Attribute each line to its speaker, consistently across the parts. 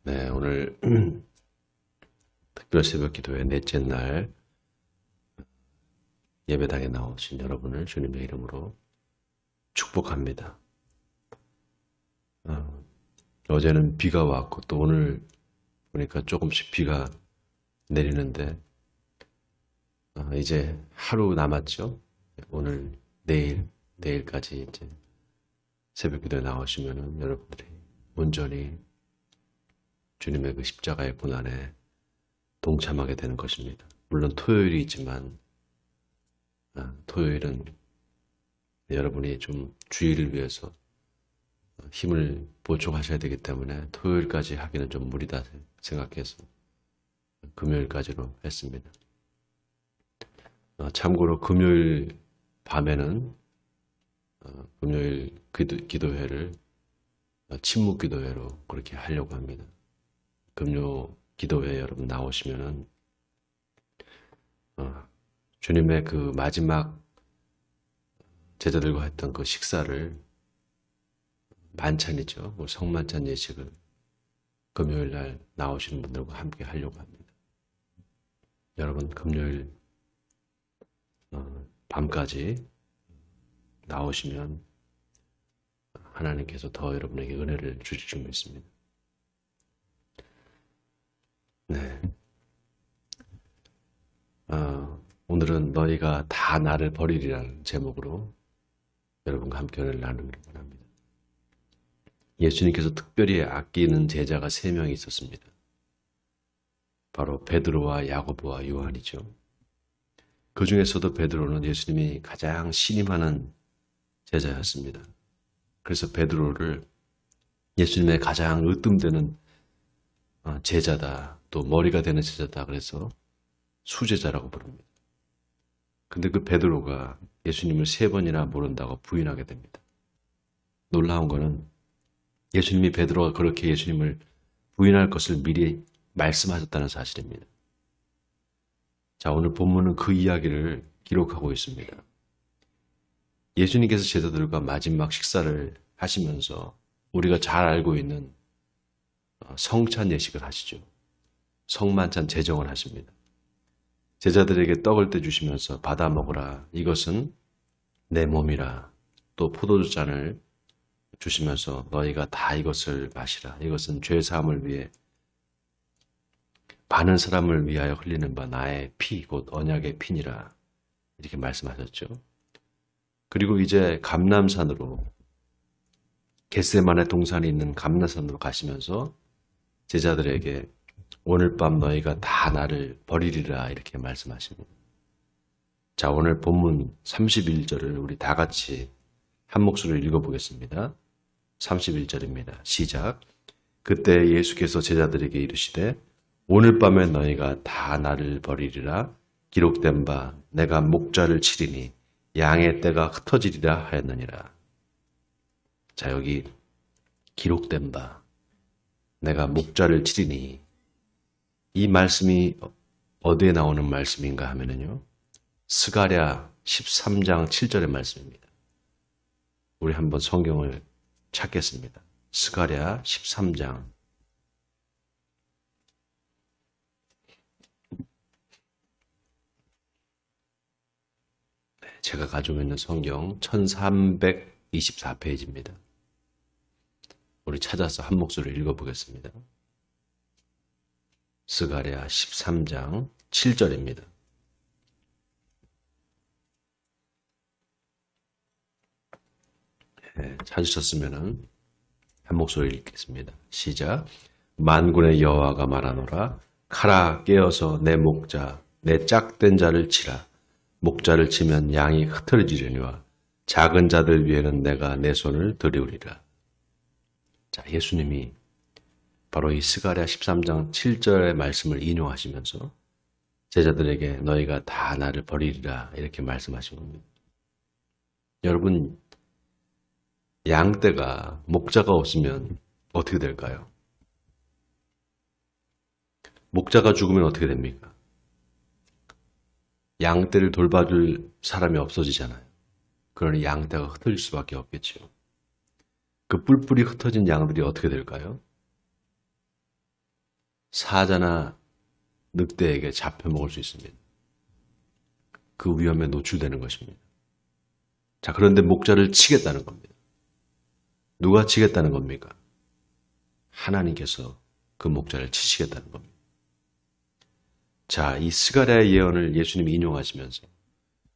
Speaker 1: 네, 오늘 특별 새벽 기도회 넷째 날 예배당에 나오신 여러분을 주님의 이름으로 축복합니다. 어제는 비가 왔고 또 오늘 보니까 조금씩 비가 내리는데 이제 하루 남았죠. 오늘 내일까지 이제 새벽 기도에 나오시면은 여러분들이 온전히 주님의 그 십자가의 고난에 동참하게 되는 것입니다. 물론 토요일이 있지만 토요일은 여러분이 좀 주일을 위해서 힘을 보충하셔야 되기 때문에 토요일까지 하기는 좀 무리다 생각해서 금요일까지로 했습니다. 참고로 금요일 밤에는 금요일 기도회를 침묵 기도회로 그렇게 하려고 합니다. 금요 기도회 여러분 나오시면은 주님의 그 마지막 제자들과 했던 그 식사를 만찬이죠. 성만찬 예식을 금요일 날 나오시는 분들과 함께 하려고 합니다. 여러분 금요일 밤까지 나오시면 하나님께서 더 여러분에게 은혜를 주실 줄 믿습니다. 네. 오늘은 너희가 다 나를 버리리라는 제목으로 여러분과 함께 은혜를 나누기를 원합니다. 예수님께서 특별히 아끼는 제자가 3명이 있었습니다. 바로 베드로와 야고보와 요한이죠. 그 중에서도 베드로는 예수님이 가장 신임하는 제자였습니다. 그래서 베드로를 예수님의 가장 으뜸되는 제자다, 또 머리가 되는 제자다, 그래서 수제자라고 부릅니다. 근데 그 베드로가 예수님을 3번이나 모른다고 부인하게 됩니다. 놀라운 거는 예수님이 베드로가 그렇게 예수님을 부인할 것을 미리 말씀하셨다는 사실입니다. 자, 오늘 본문은 그 이야기를 기록하고 있습니다. 예수님께서 제자들과 마지막 식사를 하시면서 우리가 잘 알고 있는 성찬 예식을 하시죠. 성만찬 제정을 하십니다. 제자들에게 떡을 떼주시면서 받아 먹으라. 이것은 내 몸이라. 또 포도주 잔을 주시면서 너희가 다 이것을 마시라. 이것은 죄 사함을 위해 많은 사람을 위하여 흘리는 바 나의 피, 곧 언약의 피니라. 이렇게 말씀하셨죠. 그리고 이제 감람산으로, 겟세마네 동산이 있는 감람산으로 가시면서 제자들에게 오늘 밤 너희가 다 나를 버리리라 이렇게 말씀하십니다. 자, 오늘 본문 31절을 우리 다 같이 한 목소리로 읽어보겠습니다. 31절입니다. 시작. 그때 예수께서 제자들에게 이르시되 오늘 밤에 너희가 다 나를 버리리라. 기록된 바 내가 목자를 치리니 양의 떼가 흩어지리라 하였느니라. 자, 여기 기록된 바 내가 목자를 치리니, 이 말씀이 어디에 나오는 말씀인가 하면은요, 스가랴 13장 7절의 말씀입니다. 우리 한번 성경을 찾겠습니다. 스가랴 13장. 제가 가지고 있는 성경 1324페이지입니다. 우리 찾아서 한 목소리를 읽어보겠습니다. 스가랴 13장 7절입니다. 네, 찾으셨으면 한 목소리 읽겠습니다. 시작. 만군의 여호와가 말하노라. 가라 깨어서 내 목자, 내 짝된 자를 치라. 목자를 치면 양이 흩어지려니와 작은 자들 위에는 내가 내 손을 들이우리라. 자, 예수님이 바로 이 스가랴 13장 7절의 말씀을 인용하시면서 제자들에게 너희가 다 나를 버리리라 이렇게 말씀하신 겁니다. 여러분, 양떼가 목자가 없으면 어떻게 될까요? 목자가 죽으면 어떻게 됩니까? 양떼를 돌봐줄 사람이 없어지잖아요. 그러니 양떼가 흩어질 수밖에 없겠죠. 그 뿔뿔이 흩어진 양들이 어떻게 될까요? 사자나 늑대에게 잡혀먹을 수 있습니다. 그 위험에 노출되는 것입니다. 자, 그런데 목자를 치겠다는 겁니다. 누가 치겠다는 겁니까? 하나님께서 그 목자를 치시겠다는 겁니다. 자, 이 스가랴의 예언을 예수님이 인용하시면서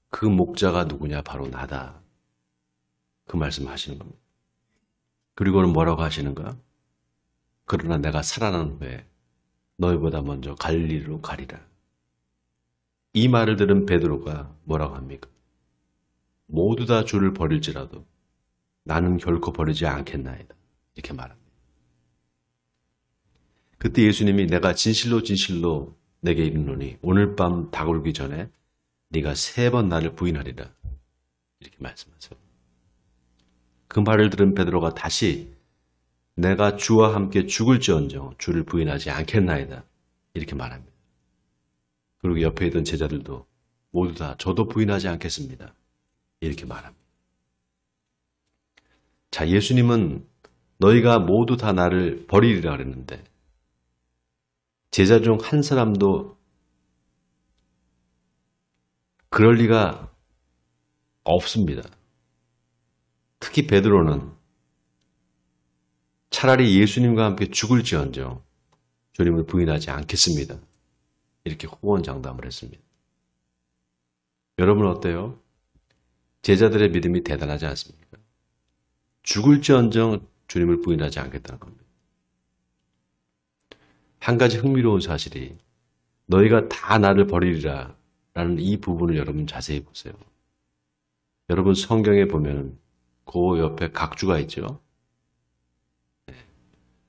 Speaker 1: 그 목자가 누구냐? 바로 나다. 그 말씀을 하시는 겁니다. 그리고는 뭐라고 하시는가? 그러나 내가 살아난 후에 너희보다 먼저 갈릴리로 가리라. 이 말을 들은 베드로가 뭐라고 합니까? 모두 다 주를 버릴지라도 나는 결코 버리지 않겠나이다. 이렇게 말합니다. 그때 예수님이 내가 진실로 진실로 내게 이르노니 오늘 밤 다굴기 전에 네가 3번 나를 부인하리라. 이렇게 말씀하세요. 그 말을 들은 베드로가 다시 내가 주와 함께 죽을지언정 주를 부인하지 않겠나이다. 이렇게 말합니다. 그리고 옆에 있던 제자들도 모두 다 저도 부인하지 않겠습니다. 이렇게 말합니다. 자, 예수님은 너희가 모두 다 나를 버리리라 그랬는데 제자 중 한 사람도 그럴 리가 없습니다. 특히 베드로는 차라리 예수님과 함께 죽을지언정 주님을 부인하지 않겠습니다. 이렇게 호언장담을 했습니다. 여러분 어때요? 제자들의 믿음이 대단하지 않습니까? 죽을지언정 주님을 부인하지 않겠다는 겁니다. 한 가지 흥미로운 사실이 너희가 다 나를 버리리라 라는 이 부분을 여러분 자세히 보세요. 여러분 성경에 보면 그 옆에 각주가 있죠?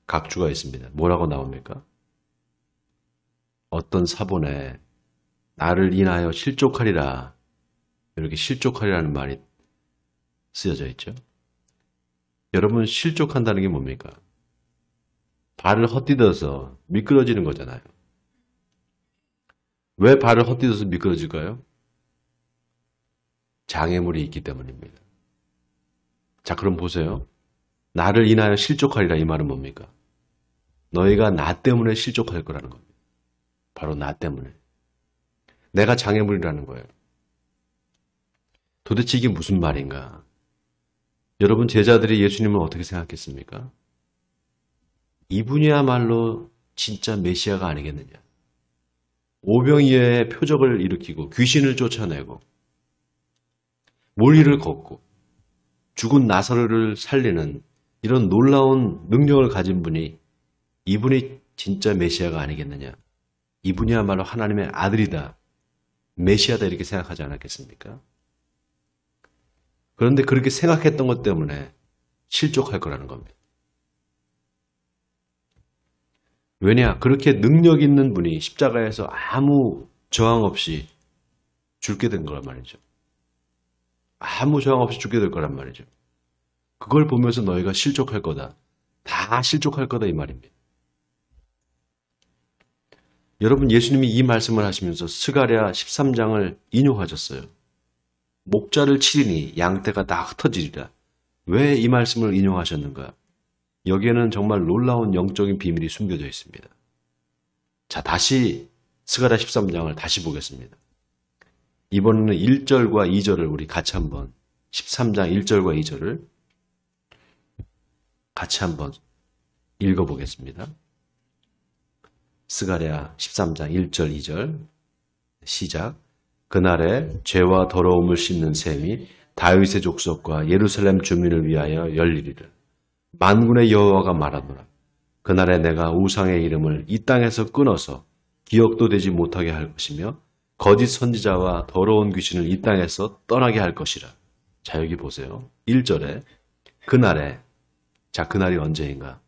Speaker 1: 각주가 있습니다. 뭐라고 나옵니까? 어떤 사본에 나를 인하여 실족하리라 이렇게 실족하리라는 말이 쓰여져 있죠. 여러분 실족한다는 게 뭡니까? 발을 헛디뎌서 미끄러지는 거잖아요. 왜 발을 헛디뎌서 미끄러질까요? 장애물이 있기 때문입니다. 자, 그럼 보세요. 나를 인하여 실족하리라 이 말은 뭡니까? 너희가 나 때문에 실족할 거라는 겁니다. 바로 나 때문에. 내가 장애물이라는 거예요. 도대체 이게 무슨 말인가? 여러분 제자들이 예수님을 어떻게 생각했습니까? 이분이야말로 진짜 메시아가 아니겠느냐. 오병이어의 표적을 일으키고 귀신을 쫓아내고 몰리를 걷고 죽은 나사로를 살리는 이런 놀라운 능력을 가진 분이 이분이 진짜 메시아가 아니겠느냐. 이분이야말로 하나님의 아들이다. 메시아다 이렇게 생각하지 않았겠습니까? 그런데 그렇게 생각했던 것 때문에 실족할 거라는 겁니다. 왜냐? 그렇게 능력 있는 분이 십자가에서 아무 저항 없이 죽게 된 거란 말이죠. 아무 저항 없이 죽게 될 거란 말이죠. 그걸 보면서 너희가 실족할 거다. 다 실족할 거다 이 말입니다. 여러분 예수님이 이 말씀을 하시면서 스가랴 13장을 인용하셨어요. 목자를 치리니 양떼가 다 흩어지리라. 왜 이 말씀을 인용하셨는가? 여기에는 정말 놀라운 영적인 비밀이 숨겨져 있습니다. 자, 다시 스가랴 13장을 다시 보겠습니다. 이번에는 1절과 2절을 우리 같이 한번 13장 1절과 2절을 같이 한번 읽어보겠습니다. 스가랴 13장 1절 2절 시작. 그날에 죄와 더러움을 씻는 셈이 다윗의 족속과 예루살렘 주민을 위하여 열리리라. 만군의 여호와가 말하노라. 그날에 내가 우상의 이름을 이 땅에서 끊어서 기억도 되지 못하게 할 것이며 거짓 선지자와 더러운 귀신을 이 땅에서 떠나게 할 것이라. 자, 여기 보세요. 1절에 그날에, 자, 그날이 언제인가?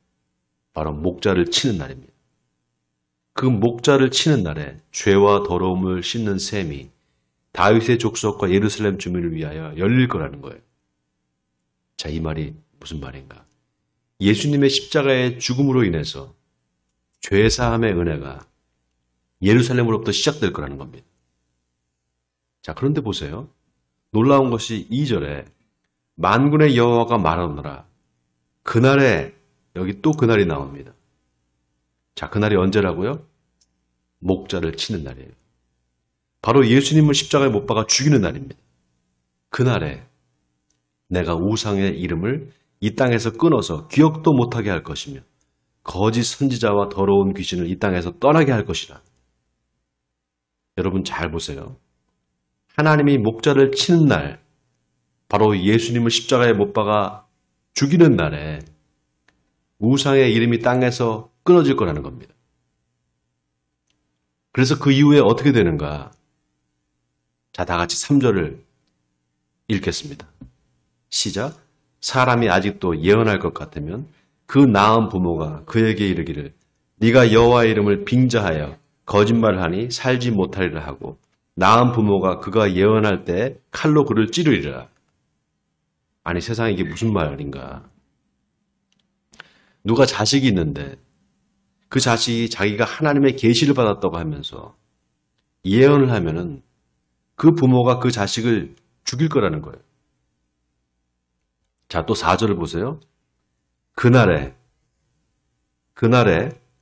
Speaker 1: 바로 목자를 치는 날입니다. 그 목자를 치는 날에 죄와 더러움을 씻는 셈이 다윗의 족속과 예루살렘 주민을 위하여 열릴 거라는 거예요. 자, 이 말이 무슨 말인가? 예수님의 십자가의 죽음으로 인해서 죄사함의 은혜가 예루살렘으로부터 시작될 거라는 겁니다. 자, 그런데 보세요. 놀라운 것이 2절에 만군의 여호와가 말하노라. 그날에, 여기 또 그날이 나옵니다. 자, 그날이 언제라고요? 목자를 치는 날이에요. 바로 예수님을 십자가에 못 박아 죽이는 날입니다. 그날에 내가 우상의 이름을 이 땅에서 끊어서 기억도 못하게 할 것이며 거짓 선지자와 더러운 귀신을 이 땅에서 떠나게 할 것이라. 여러분 잘 보세요. 하나님이 목자를 치는 날, 바로 예수님을 십자가에 못 박아 죽이는 날에 우상의 이름이 땅에서 끊어질 거라는 겁니다. 그래서 그 이후에 어떻게 되는가? 자, 다 같이 3절을 읽겠습니다. 시작. 사람이 아직도 예언할 것 같으면 그 낳은 부모가 그에게 이르기를 네가 여호와의 이름을 빙자하여 거짓말하니 살지 못하리라 하고 낳은 부모가 그가 예언할 때 칼로 그를 찌르리라. 아니 세상에 이게 무슨 말인가? 누가 자식이 있는데 그 자식이 자기가 하나님의 계시를 받았다고 하면서 예언을 하면은 그 부모가 그 자식을 죽일 거라는 거예요. 자, 또 4절을 보세요. 그날에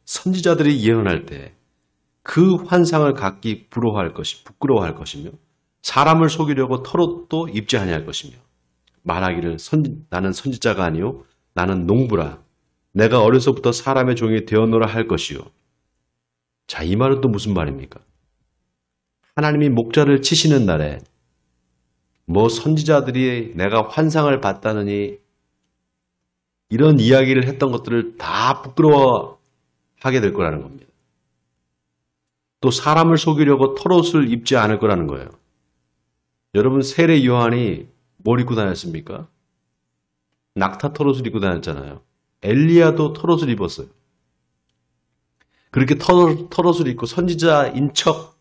Speaker 1: 선지자들이 예언할 때 그 환상을 갖기 부끄러워할 것이며 사람을 속이려고 털옷도 입지 아니할 것이며 말하기를 나는 선지자가 아니요 나는 농부라 내가 어려서부터 사람의 종이 되었노라 할 것이요. 자, 이 말은 또 무슨 말입니까? 하나님이 목자를 치시는 날에 뭐 선지자들이 내가 환상을 봤다느니 이런 이야기를 했던 것들을 다 부끄러워하게 될 거라는 겁니다. 또 사람을 속이려고 털옷을 입지 않을 거라는 거예요. 여러분 세례 요한이 뭘 입고 다녔습니까? 낙타 털옷을 입고 다녔잖아요. 엘리야도 털옷을 입었어요. 그렇게 털옷을 입고 선지자인 척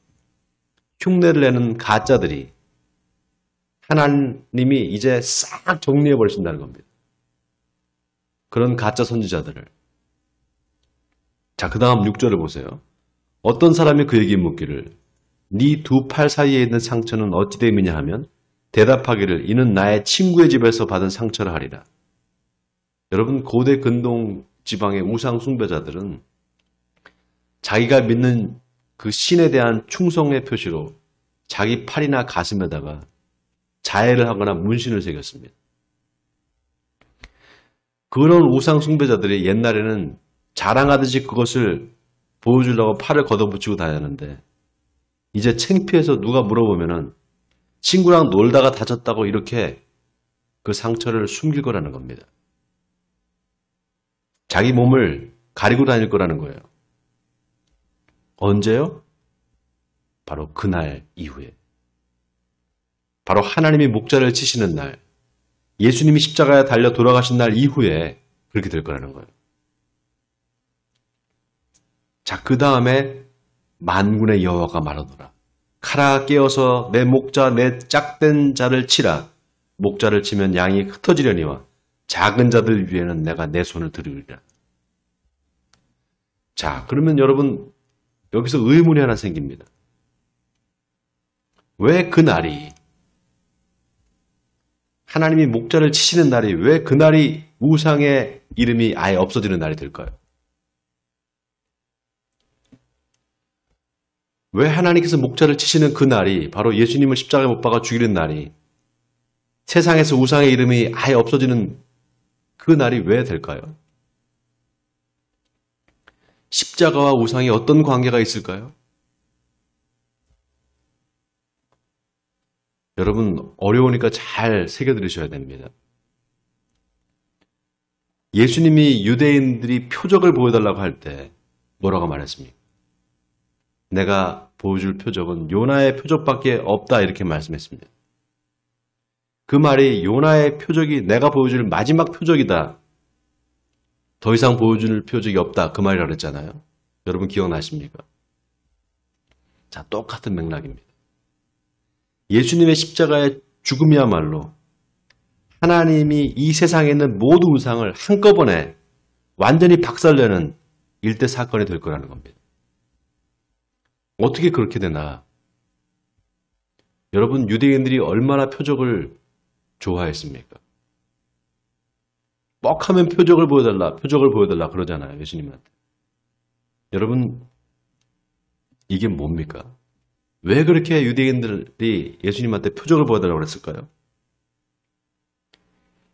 Speaker 1: 흉내를 내는 가짜들이 하나님이 이제 싹 정리해 버리신다는 겁니다. 그런 가짜 선지자들을. 자, 그 다음 6절을 보세요. 어떤 사람이 그에게 묻기를 네 두 팔 사이에 있는 상처는 어찌 됨이냐 하면 대답하기를 이는 나의 친구의 집에서 받은 상처라 하리라. 여러분 고대 근동 지방의 우상 숭배자들은 자기가 믿는 그 신에 대한 충성의 표시로 자기 팔이나 가슴에다가 자해를 하거나 문신을 새겼습니다. 그런 우상 숭배자들이 옛날에는 자랑하듯이 그것을 보여주려고 팔을 걷어붙이고 다녔는데 이제 창피해서 누가 물어보면은 친구랑 놀다가 다쳤다고 이렇게 그 상처를 숨길 거라는 겁니다. 자기 몸을 가리고 다닐 거라는 거예요. 언제요? 바로 그날 이후에. 바로 하나님이 목자를 치시는 날, 예수님이 십자가에 달려 돌아가신 날 이후에 그렇게 될 거라는 거예요. 자, 그 다음에 만군의 여호와가 말하노라. 칼아 깨어서 내 목자 내 짝된 자를 치라. 목자를 치면 양이 흩어지려니와 작은 자들 위에는 내가 내 손을 들으리라. 자, 그러면 여러분 여기서 의문이 하나 생깁니다. 왜 그 날이 하나님이 목자를 치시는 날이 왜 그 날이 우상의 이름이 아예 없어지는 날이 될까요? 왜 하나님께서 목자를 치시는 그 날이 바로 예수님을 십자가에 못 박아 죽이는 날이 세상에서 우상의 이름이 아예 없어지는 그 날이 왜 될까요? 십자가와 우상이 어떤 관계가 있을까요? 여러분 어려우니까 잘 새겨 들으셔야 됩니다. 예수님이 유대인들이 표적을 보여달라고 할 때 뭐라고 말했습니까? 내가 보여줄 표적은 요나의 표적밖에 없다 이렇게 말씀했습니다. 그 말이 요나의 표적이 내가 보여줄 마지막 표적이다. 더 이상 보여줄 표적이 없다. 그 말이라고 그랬잖아요. 여러분 기억나십니까? 자, 똑같은 맥락입니다. 예수님의 십자가의 죽음이야말로 하나님이 이 세상에 있는 모든 우상을 한꺼번에 완전히 박살내는 일대 사건이 될 거라는 겁니다. 어떻게 그렇게 되나? 여러분 유대인들이 얼마나 표적을 좋아했습니까? 뻑하면 표적을 보여달라 그러잖아요. 예수님한테. 여러분, 이게 뭡니까? 왜 그렇게 유대인들이 예수님한테 표적을 보여달라고 그랬을까요?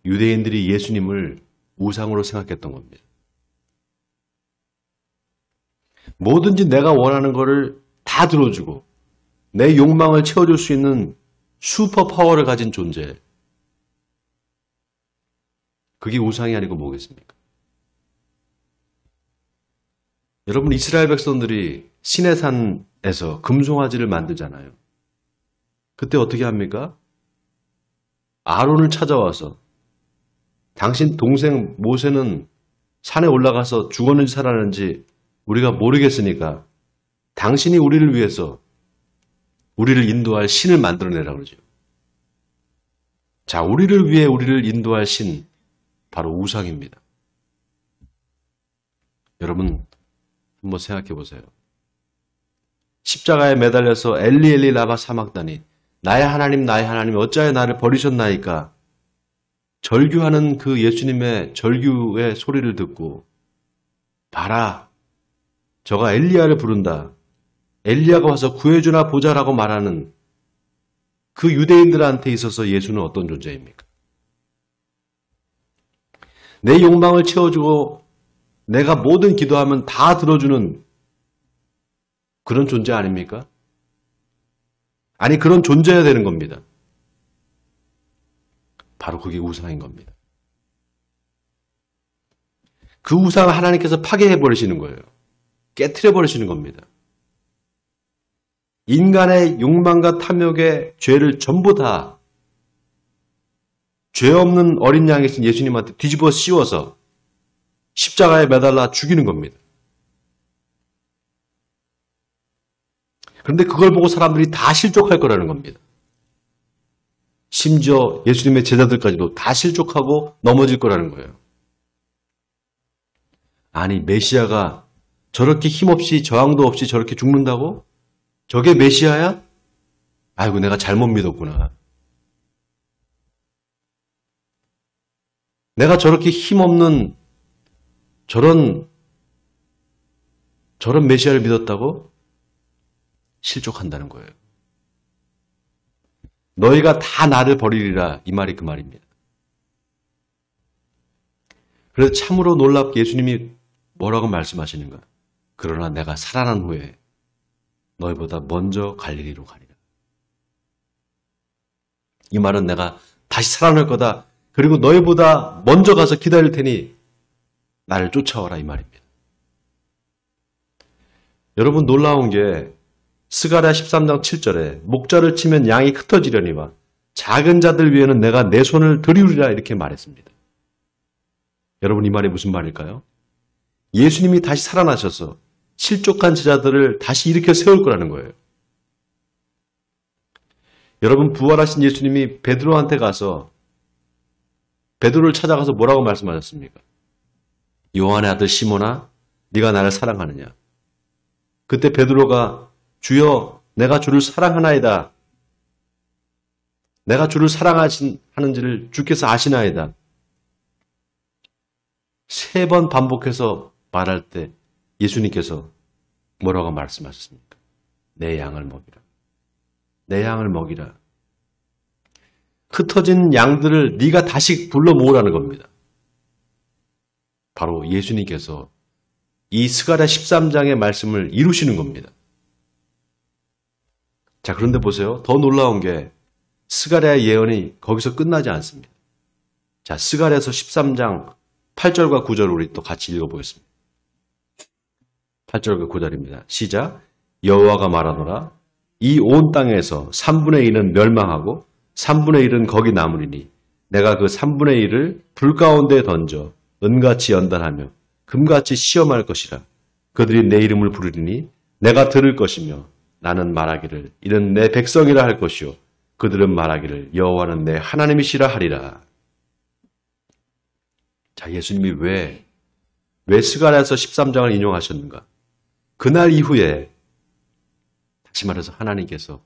Speaker 1: 유대인들이 예수님을 우상으로 생각했던 겁니다. 뭐든지 내가 원하는 것을 다 들어주고 내 욕망을 채워줄 수 있는 슈퍼 파워를 가진 존재. 그게 우상이 아니고 뭐겠습니까? 여러분, 이스라엘 백성들이 시내산에서 금송아지를 만들잖아요. 그때 어떻게 합니까? 아론을 찾아와서 당신 동생 모세는 산에 올라가서 죽었는지 살았는지 우리가 모르겠으니까 당신이 우리를 위해서 우리를 인도할 신을 만들어내라 그러죠. 자, 우리를 위해 우리를 인도할 신, 바로 우상입니다. 여러분, 한번 생각해 보세요. 십자가에 매달려서 엘리 엘리 라마 사막다니, 나의 하나님 나의 하나님 어찌하여 나를 버리셨나이까 절규하는 그 예수님의 절규의 소리를 듣고, 봐라, 저가 엘리야를 부른다, 엘리야가 와서 구해주나 보자라고 말하는 그 유대인들한테 있어서 예수는 어떤 존재입니까? 내 욕망을 채워주고 내가 모든 기도하면 다 들어주는 그런 존재 아닙니까? 아니, 그런 존재여야 되는 겁니다. 바로 그게 우상인 겁니다. 그 우상을 하나님께서 파괴해버리시는 거예요. 깨트려버리시는 겁니다. 인간의 욕망과 탐욕의 죄를 전부 다 죄 없는 어린 양이신 예수님한테 뒤집어 씌워서 십자가에 매달라 죽이는 겁니다. 그런데 그걸 보고 사람들이 다 실족할 거라는 겁니다. 심지어 예수님의 제자들까지도 다 실족하고 넘어질 거라는 거예요. 아니, 메시아가 저렇게 힘없이 저항도 없이 저렇게 죽는다고? 저게 메시아야? 아이고, 내가 잘못 믿었구나. 내가 저렇게 힘없는 저런 메시아를 믿었다고? 실족한다는 거예요. 너희가 다 나를 버리리라, 이 말이 그 말입니다. 그래서 참으로 놀랍게 예수님이 뭐라고 말씀하시는가? 그러나 내가 살아난 후에 너희보다 먼저 갈릴리로 가리라. 이 말은 내가 다시 살아날 거다. 그리고 너희보다 먼저 가서 기다릴 테니 나를 쫓아와라, 이 말입니다. 여러분, 놀라운 게 스가랴 13장 7절에 목자를 치면 양이 흩어지려니와 작은 자들 위에는 내가 내 손을 들이우리라 이렇게 말했습니다. 여러분, 이 말이 무슨 말일까요? 예수님이 다시 살아나셔서 실족한 제자들을 다시 일으켜 세울 거라는 거예요. 여러분, 부활하신 예수님이 베드로한테 가서 베드로를 찾아가서 뭐라고 말씀하셨습니까? 요한의 아들 시몬아, 네가 나를 사랑하느냐? 그때 베드로가 주여, 내가 주를 사랑하나이다. 내가 주를 사랑하는지를 주께서 아시나이다. 3번 반복해서 말할 때 예수님께서 뭐라고 말씀하셨습니까? 내 양을 먹이라. 내 양을 먹이라. 흩어진 양들을 네가 다시 불러 모으라는 겁니다. 바로 예수님께서 이 스가랴 13장의 말씀을 이루시는 겁니다. 자, 그런데 보세요. 더 놀라운 게 스가랴의 예언이 거기서 끝나지 않습니다. 자, 스가랴에서 13장 8절과 9절을 우리 또 같이 읽어보겠습니다. 8절과 9절입니다. 시작. 여호와가 말하노라. 이 온 땅에서 3분의 1은 멸망하고 3분의 1은 거기 남으리니 내가 그 3분의 1을 불 가운데 던져 은같이 연단하며 금같이 시험할 것이라. 그들이 내 이름을 부르리니 내가 들을 것이며 나는 말하기를 이는 내 백성이라 할 것이요 그들은 말하기를 여호와는 내 하나님이시라 하리라. 자, 예수님이 왜 스가랴에서 13장을 인용하셨는가? 그날 이후에 다시 말해서 하나님께서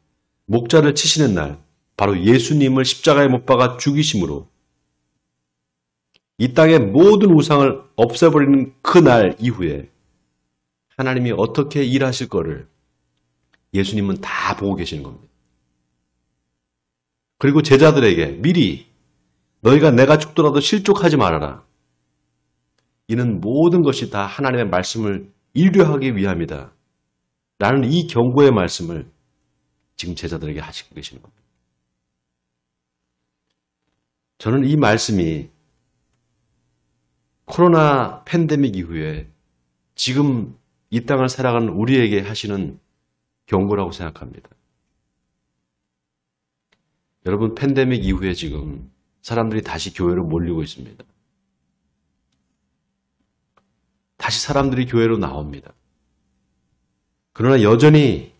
Speaker 1: 목자를 치시는 날, 바로 예수님을 십자가에 못 박아 죽이심으로 이 땅의 모든 우상을 없애버리는 그 날 이후에 하나님이 어떻게 일하실 거를 예수님은 다 보고 계시는 겁니다. 그리고 제자들에게 미리 너희가 내가 죽더라도 실족하지 말아라. 이는 모든 것이 다 하나님의 말씀을 이루하기 위함이다. 라는 이 경고의 말씀을 지금 제자들에게 하시고 계시는 겁니다. 저는 이 말씀이 코로나 팬데믹 이후에 지금 이 땅을 살아가는 우리에게 하시는 경고라고 생각합니다. 여러분, 팬데믹 이후에 지금 사람들이 다시 교회로 몰리고 있습니다. 다시 사람들이 교회로 나옵니다. 그러나 여전히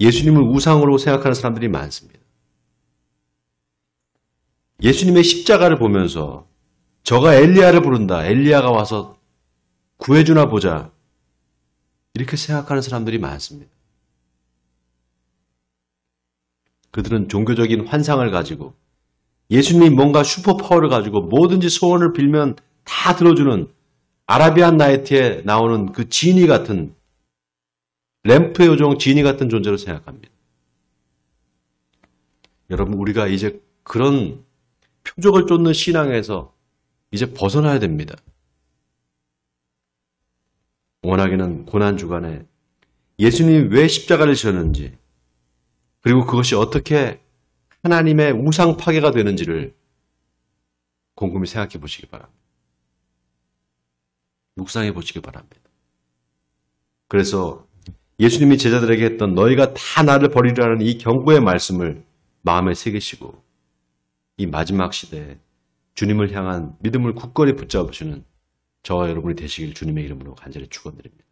Speaker 1: 예수님을 우상으로 생각하는 사람들이 많습니다. 예수님의 십자가를 보면서 저가 엘리야를 부른다. 엘리야가 와서 구해주나 보자. 이렇게 생각하는 사람들이 많습니다. 그들은 종교적인 환상을 가지고 예수님이 뭔가 슈퍼파워를 가지고 뭐든지 소원을 빌면 다 들어주는 아라비안 나이트에 나오는 그 지니 같은 램프의 요정 지니 같은 존재로 생각합니다. 여러분, 우리가 이제 그런 표적을 쫓는 신앙에서 이제 벗어나야 됩니다. 워낙에는 고난주간에 예수님이 왜 십자가를 지었는지, 그리고 그것이 어떻게 하나님의 우상 파괴가 되는지를 곰곰이 생각해 보시기 바랍니다. 묵상해 보시기 바랍니다. 그래서 예수님이 제자들에게 했던 너희가 다 나를 버리라는 이 경고의 말씀을 마음에 새기시고 이 마지막 시대에 주님을 향한 믿음을 굳건히 붙잡으시는 저와 여러분이 되시길 주님의 이름으로 간절히 축원드립니다.